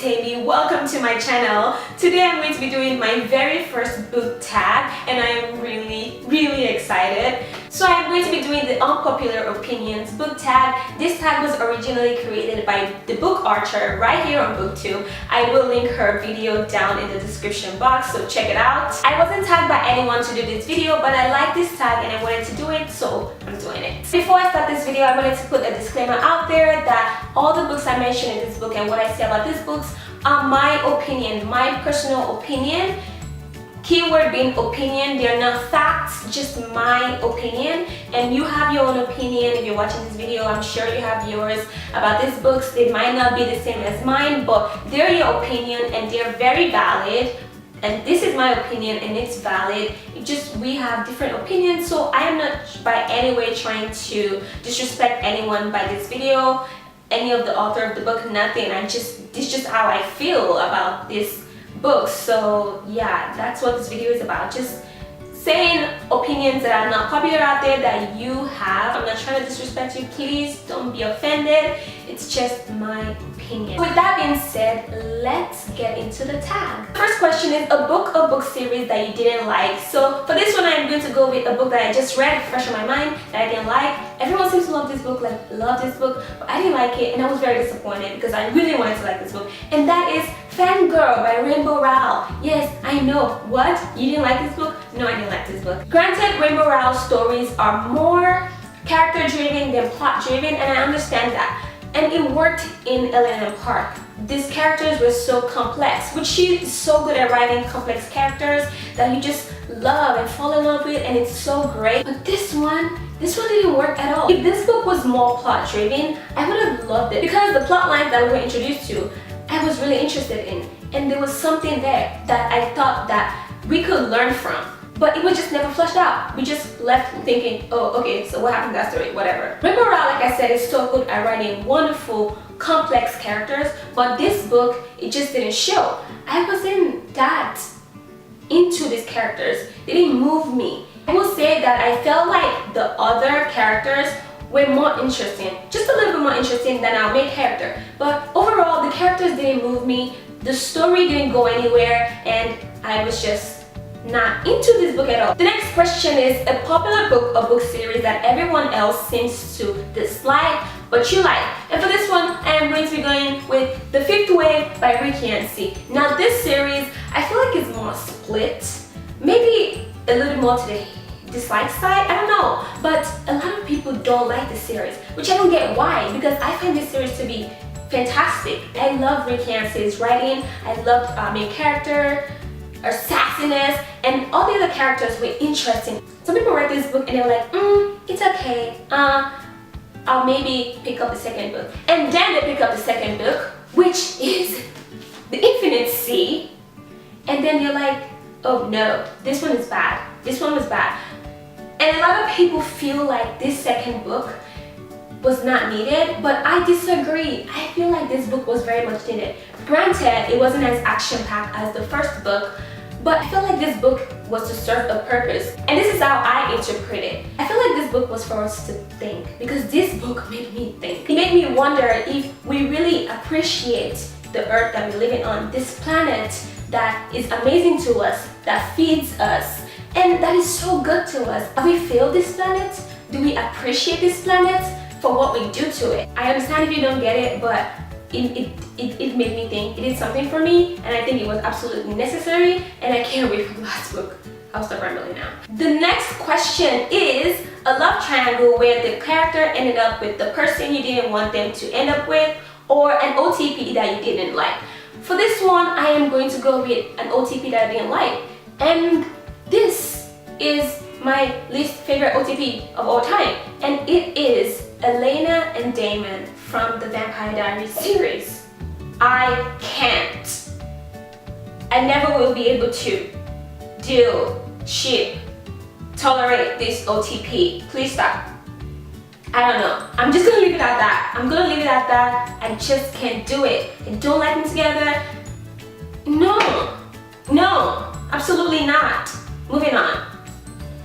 Amy, welcome to my channel. Today I'm going to be doing my very first book tag and I am really excited. So I'm going to be doing the Unpopular Opinions book tag. This tag was originally created by the book Archer right here on BookTube. I will link her video down in the description box, so check it out. I wasn't tagged by anyone to do this video, but I like this tag and I wanted to do it, so I'm doing it. Before I start this video, I wanted to put a disclaimer out there that all the books I mention in this book and what I say about these books are my opinion, my personal opinion. Keyword being opinion. They're not facts, just my opinion, and you have your own opinion. If you're watching this video, I'm sure you have yours about these books. They might not be the same as mine, but they're your opinion and they're very valid, and this is my opinion and it's valid. We have different opinions, so I am not by any way trying to disrespect anyone by this video, any of the author of the book, nothing. It's just how I feel about this book. So yeah, that's what this video is about, just saying opinions that are not popular out there that you have. I'm not trying to disrespect you, please don't be offended, it's just my opinion. With that being said, let's get into the tag. First question is a book or book series that you didn't like. So for this one, I'm going to go with a book that I just read, fresh on my mind, that I didn't like. Everyone seems to love this book, but I didn't like it and I was very disappointed because I really wanted to like this book, and that is Fangirl by Rainbow Rowell. Yes, I know. What? You didn't like this book? No, I didn't like this book. Granted, Rainbow Rowell's stories are more character-driven than plot-driven, and I understand that. And it worked in Elena Park. These characters were so complex, which she is so good at writing complex characters that you just love and fall in love with, and it's so great. But this one didn't work at all. If this book was more plot-driven, I would have loved it, because the plot lines that we were introduced to, I was really interested in, and there was something there that I thought that we could learn from, but it was just never fleshed out. We just left thinking, oh, okay, so what happened to that story, whatever. Rainbow Rowell, like I said, is so good at writing wonderful, complex characters, but this book, it just didn't show. I wasn't that into these characters. They didn't move me. I will say that I felt like the other characters were more interesting, just a little bit more interesting than our main character. But overall, the characters didn't move me, the story didn't go anywhere, and I was just not into this book at all. The next question is a popular book or book series that everyone else seems to dislike, but you like. And for this one, I am going to be going with The Fifth Wave by Ricky and C. Now this series, I feel like it's more split, maybe a little more to the dislike side, I don't know, but a lot of people don't like this series, which I don't get why, because I find this series to be fantastic. I love Ricky and C's writing, I loved our main character, her sassiness, and all the other characters were interesting. Some people read this book and they're like, it's okay, I'll maybe pick up the second book. And then they pick up the second book, which is The Infinite Sea, and then you're like, oh no, this one is bad, this one was bad. And a lot of people feel like this second book was not needed, but I disagree. I feel like this book was very much needed. Granted, it wasn't as action-packed as the first book, but I feel like this book was to serve a purpose. And this is how I interpret it. I feel like this book was for us to think, because this book made me think. It made me wonder if we really appreciate the earth that we're living on, this planet that is amazing to us, that feeds us, and that is so good to us. Have we failed this planet? Do we appreciate this planet for what we do to it? I understand if you don't get it, but it made me think. It did something for me, and I think it was absolutely necessary, and I can't wait for the last book. I'll stop rambling now. The next question is a love triangle where the character ended up with the person you didn't want them to end up with, or an OTP that you didn't like. For this one, I am going to go with an OTP that I didn't like, and this is my least favorite OTP of all time, and it is Elena and Damon from the Vampire Diaries series. I can't. I never will be able to deal, ship, tolerate this OTP. Please stop. I don't know. I'm just gonna leave it at that. I'm gonna leave it at that. I just can't do it. I don't like them together. No, absolutely not. Moving on.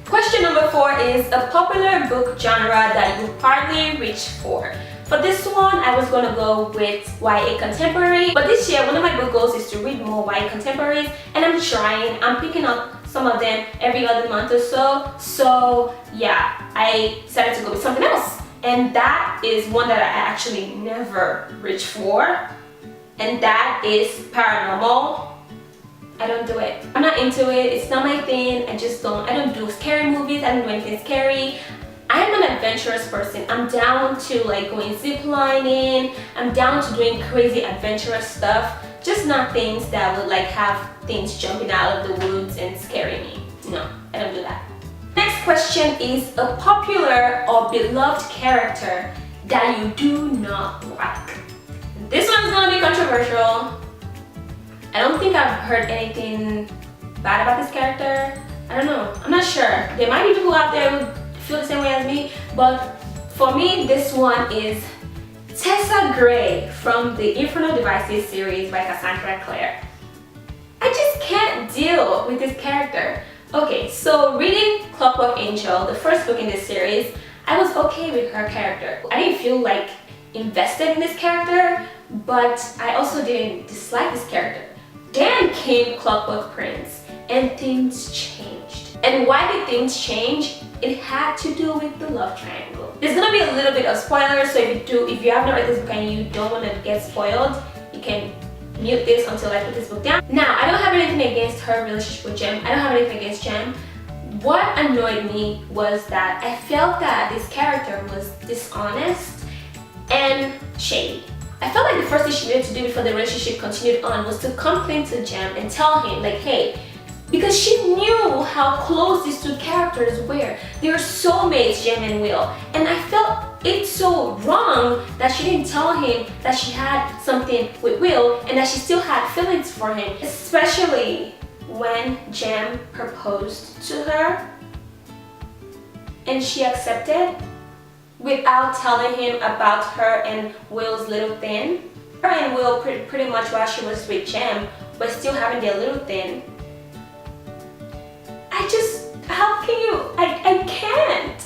Question number 4 is a popular book genre that you hardly reach for. For this one, I was gonna go with YA contemporary, but this year one of my book goals is to read more YA contemporaries, and I'm trying. I'm picking up some of them every other month or so. So yeah, I decided to go with something else, and that is one that I actually never reach for, and that is paranormal. I don't do it. I'm not into it. It's not my thing. I don't do scary movies. I don't do anything scary. I'm an adventurous person. I'm down to like going zip lining. I'm down to doing crazy adventurous stuff. Just not things that would like have things jumping out of the woods and scaring me. No, I don't do that. Next question is a popular or beloved character that you do not like. This one's gonna be controversial. I don't think I've heard anything bad about this character. I don't know. I'm not sure. There might be people out there who feel the same way as me, but for me, this one is Tessa Gray from the Infernal Devices series by Cassandra Clare. I just can't deal with this character. Okay, so reading Clockwork Angel, the first book in this series, I was okay with her character. I didn't feel like invested in this character, but I also didn't dislike this character. Then came Clockwork Prince, and things changed. And why did things change? It had to do with the love triangle. There's gonna be a little bit of spoilers, so if you haven't read this book and you don't want to get spoiled, you can mute this until I put this book down. Now, I don't have anything against her relationship with Jem. I don't have anything against Jem. What annoyed me was that I felt that this character was dishonest and shady. I felt like the first thing she needed to do before the relationship continued on was to come clean to Jem and tell him like, hey, because she knew how close these two characters were. They were soulmates, Jem and Will. And I felt it's so wrong that she didn't tell him that she had something with Will and that she still had feelings for him. Especially when Jem proposed to her and she accepted without telling him about her and Will's little thing. Her and Will pretty much while she was with Jem was still having their little thing. How can you? I can't.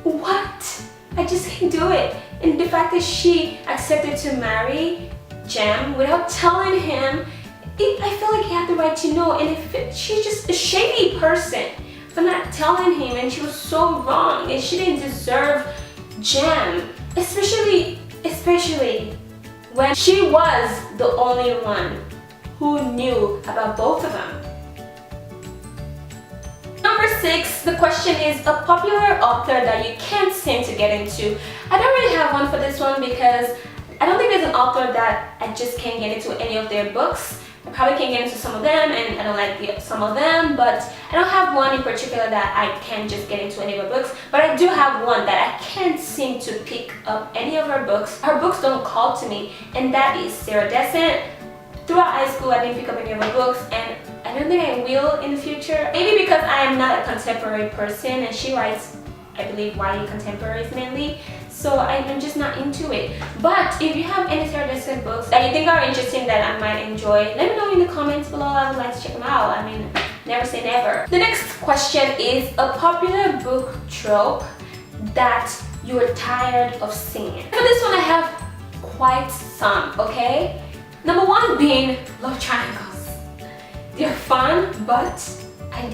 What? I just can't do it. And the fact that she accepted to marry Jem without telling him, I feel like he had the right to know. And she's just a shady person for not telling him, and she was so wrong, and she didn't deserve Jem, especially when she was the only one who knew about both of them. Number 6, the question is a popular author that you can't seem to get into. I don't really have one for this one because I don't think there's an author that I just can't get into any of their books. I probably can get into some of them and I don't like some of them, but I don't have one in particular that I can't just get into any of her books. But I do have one that I can't seem to pick up any of her books. Her books don't call to me, and that is Sarah Descent. Throughout high school, I didn't pick up any of her books, and I don't think I will in the future. Maybe because I am not a contemporary person, and she writes, I believe, YA contemporaries mainly. So I'm just not into it. But if you have any Sarah Descent books that you think are interesting that I might enjoy, let me know in the comments below. I would like to check them out. I mean, never say never. The next question is a popular book trope that you're tired of seeing. For this one, I have quite some, okay? Number 1 being love triangles. They're fun, but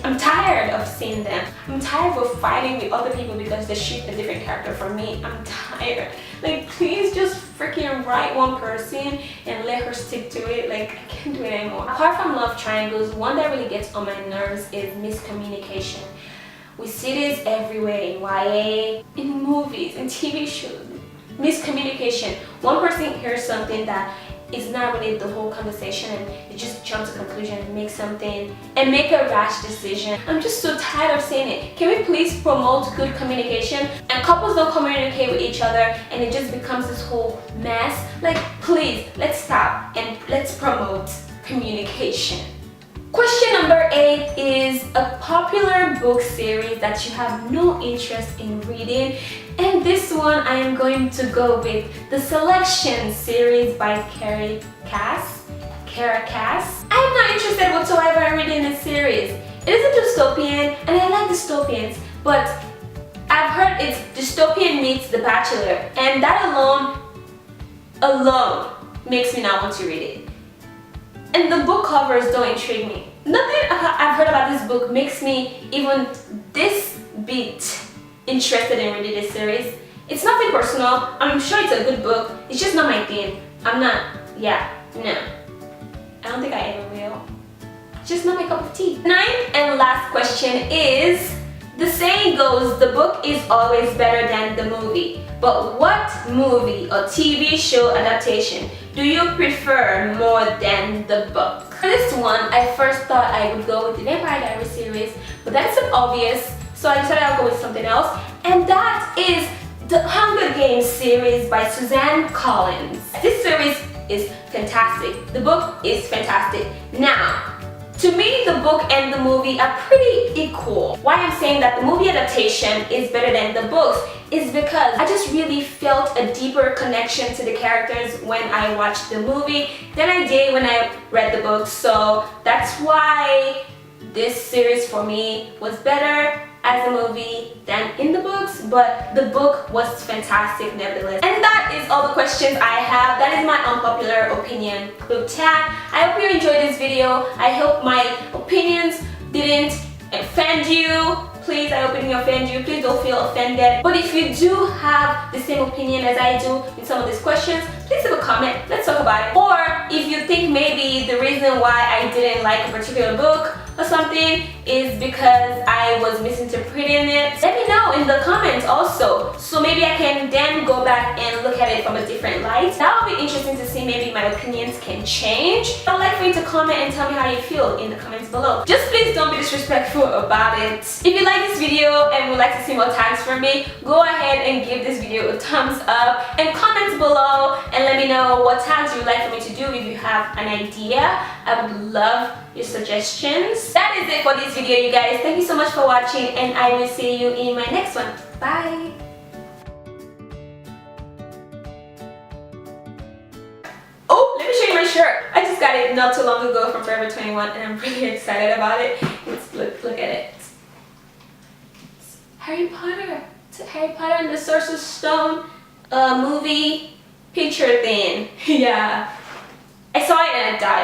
I'm tired of seeing them. I'm tired of fighting with other people because they shoot a different character from me. I'm tired. Like, please just freaking write one person and let her stick to it. Like, I can't do it anymore. Apart from love triangles, one that really gets on my nerves is miscommunication. We see this everywhere in YA, in movies, in TV shows. Miscommunication. One person hears something that is not really the whole conversation and you just jump to conclusion and make something and make a rash decision. I'm just so tired of saying it. Can we please promote good communication? And couples don't communicate with each other and it just becomes this whole mess. Like, please, let's stop and let's promote communication. Question number 8 is a popular book series that you have no interest in reading. And this one I am going to go with the Selection series by Kara Cass. I am not interested whatsoever in reading this series. It is a dystopian and I like dystopians, but I've heard it's dystopian meets The Bachelor, and that alone makes me not want to read it. And the book covers don't intrigue me. Nothing I've heard about this book makes me even this bit interested in reading this series. It's nothing personal. I'm sure it's a good book. It's just not my thing. No. I don't think I ever will. It's just not my cup of tea. Ninth and last question is, the saying goes, the book is always better than the movie. But what movie or TV show adaptation do you prefer more than the book? For this one, I first thought I would go with the Vampire Diaries series, but that's obvious, so I decided I'll go with something else, and that is the Hunger Games series by Suzanne Collins. This series is fantastic. The book is fantastic. Now, to me, the book and the movie are pretty equal. Why I'm saying that the movie adaptation is better than the books is because I just really felt a deeper connection to the characters when I watched the movie than I did when I read the book. So that's why this series for me was better as a movie than in the books, but the book was fantastic nevertheless. And that is all the questions I have. That is my unpopular opinion book tag. I hope you enjoyed this video. I hope my opinions didn't offend you. Please, I hope it didn't offend you. Please don't feel offended. But if you do have the same opinion as I do in some of these questions, please leave a comment. Let's talk about it. Or if you think maybe the reason why I didn't like a particular book or something is because I was misinterpreting it, let me know in the comments also, so maybe I can then go back and look at it from a different light. That would be interesting to see. Maybe my opinions can change. I'd like for you to comment and tell me how you feel in the comments below. Just please don't be disrespectful about it. If you like this video and would like to see more tags from me, go ahead and give this video a thumbs up and comment below and let me know what tags you would like for me to do. If you have an idea, I would love your suggestions. That is it for this video, you guys. Thank you so much for watching, and I will see you in my next one. Bye. Oh, let me show you my shirt. I just got it not too long ago from Forever 21, and I'm really excited about it. Look at it. It's Harry Potter. It's a Harry Potter and the Sorcerer's Stone movie picture thing. Yeah. I saw it and I died.